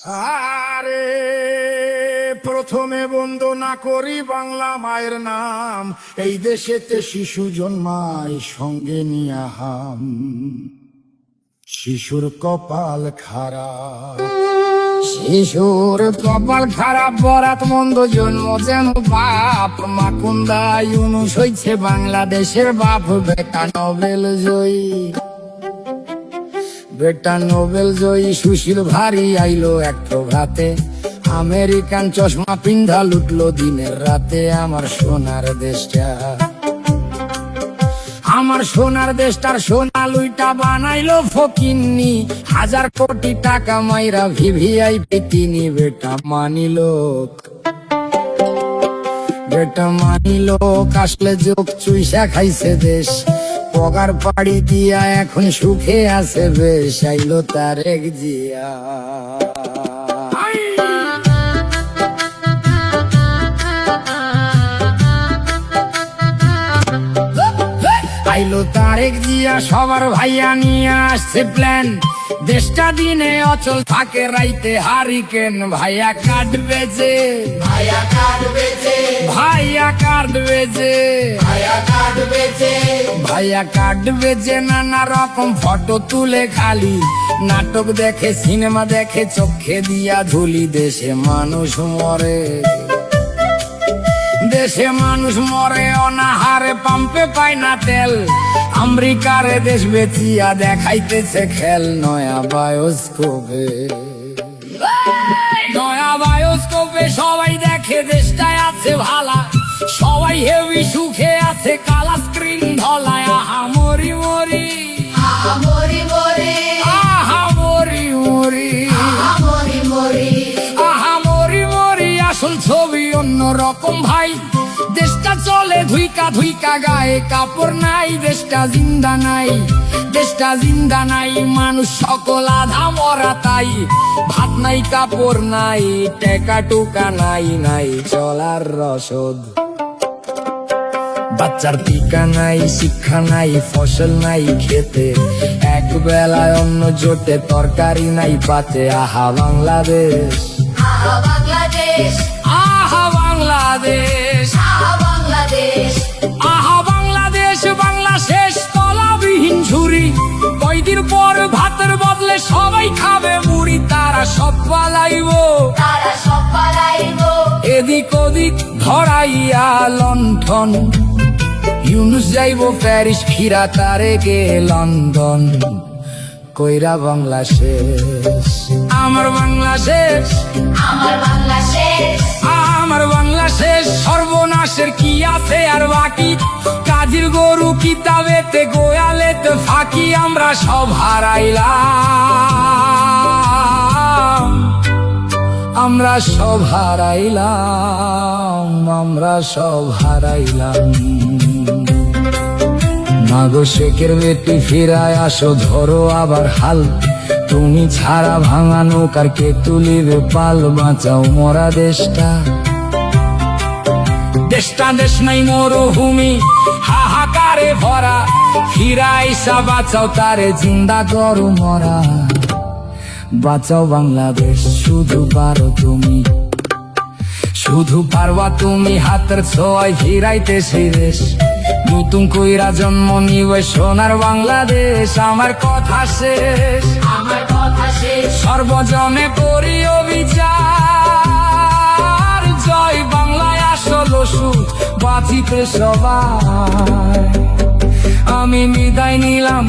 আরে প্রথমে বন্দনা করি বাংলা মায়ের নাম। এই দেশেতে শিশু জন্মায় সঙ্গে নিয়া হাম। শিশুর কপাল খারাপ, শিশুর কপাল খারাপ, বরাত মন্দ জন্ম যেন বাপ। মাকুন্দা ইউনুস হইছে বাংলাদেশের বাপ। বেটা নোবেল জয়ী, বেটা নোবেল জয়ী সুশীল ভারী আইলো এক প্রভাতে। আমেরিকান চশমা পিন্ধা লুটলো দিনের রাতে। আমার সোনার দেশটা, আমার সোনার দেশটার সোনা লুইটা বানাইলো ফকিন্নি। 1000 কোটি টাকা মাইরা ভিভিআইপি তিনি। বেটা মানিলো, বেটা মানিলো আসলে যোগ চুইসা খাইছে দেশ। পগার পাড়ি দিয়া এখন সুখে আছে বেশ। আইলো তারেক জিয়া, আইলো তারেক জিয়া সবার ভাইয়া নিয়ে আসছে প্ল্যান। দেশটা দিনে অচল থাকে, রাইতে হারিকেন। ভাইয়া কাটবে যে, ভাইয়া কাটবে যে, ভাইয়া কাটবে যে, ভাইয়া কাটবে যে, ভাইয়া কাটবে যে। নানা রকম ফটো তুলে খালি, নাটক দেখে সিনেমা দেখে চোখে দিয়া ঝুলি। দেশে মানুষ মরে, দেশে মানুষ মরে অনাহারে, পাম্পে পায় না তেল। আমেরিকারে দেশ বেচিয়া দেখাইতেছে খেল। নয়া বায়োস্কোপে, নয়া বায়োস্কোপে সবাই দেখে দেশটায় আছে ভালা। সবাই হেভি সুখে আছে, কালা স্ক্রিন ধলায়। আহা মরি মরি, আহা মরি মরি, আহা মরি মরি, আহা মরি মরি, আহা মরি মরি। আসল ছবি অন্য রকম ভাই। দেশটা চলে ধুইকা ধুইকা, গায়ে কাপড় নাই। দেশটা জিন্দা নাই, দেশটা জিন্দা নাই। মানুষ সকল আধা মরা তাই। ভাত নাই, কাপড় নাই, টেকা টুকা নাই, নাই চলার রসদ। বাচ্চার টিকা নাই, শিক্ষা নাই, ফসল নাই খেতে। এক বেলায় অন্ন জোটে, তরকারি নাই পাতে। আহা বাংলাদেশ, আহা বাংলাদেশ, আহা বাংলাদেশ, আহা বাংলাদেশ, আহা বাংলাদেশ। বাংলা শেষ তলাবিহীন ঝুরি। কয়দিন পর ভাতের বদলে সবাই খাবে মুড়ি। তারা সব পালাইব, তারা সব পালাইব। এদিক ওদিক ধরাইয়া লণ্ঠন। ইউনুস যাইব প্যারিস, ফিরা তারেকে লন্ডন। কইরা বাংলা শেষ, আমার বাংলা শেষ, আমার বাংলা শেষ, আমার বাংলা শেষ। সর্বনাশের কি আছে আর বাকি? কাজীর গরু কিতাবেতে, গোয়ালেতে ফাঁকি। আমরা সব হারাইলাম, আমরা সব হারাইলাম, আমরা সব হারাইলাম। মাগো শেখের বেটি ফিরায় আসো, ধরো আবার হাল। তুমি ছাড়া ভাঙা নৌকার কে তুলিবে পাল? বাঁচাও মরা দেশটা, দেশটা দেশ নাই মরুভূমি হাহাকারে ভরা। ফিরাইসা বাঁচাও তারে, জিন্দা করো মরা। বাঁচাও বাংলাদেশ, শুধু পারো তুমি, শুধু পারবা তুমি। হাতের ছোঁয়ায় ফিরাইতে সেই দেশ। নতুন কইরা জন্ম নিবে সোনার বাংলাদেশ। আমার কথা শেষ, আমার কথা শেষ। সর্বজনে করি অবিচার। জয় বাংলায় আসল সুখ, বাঁচিতে সবাই। আমি বিদায় নিলাম।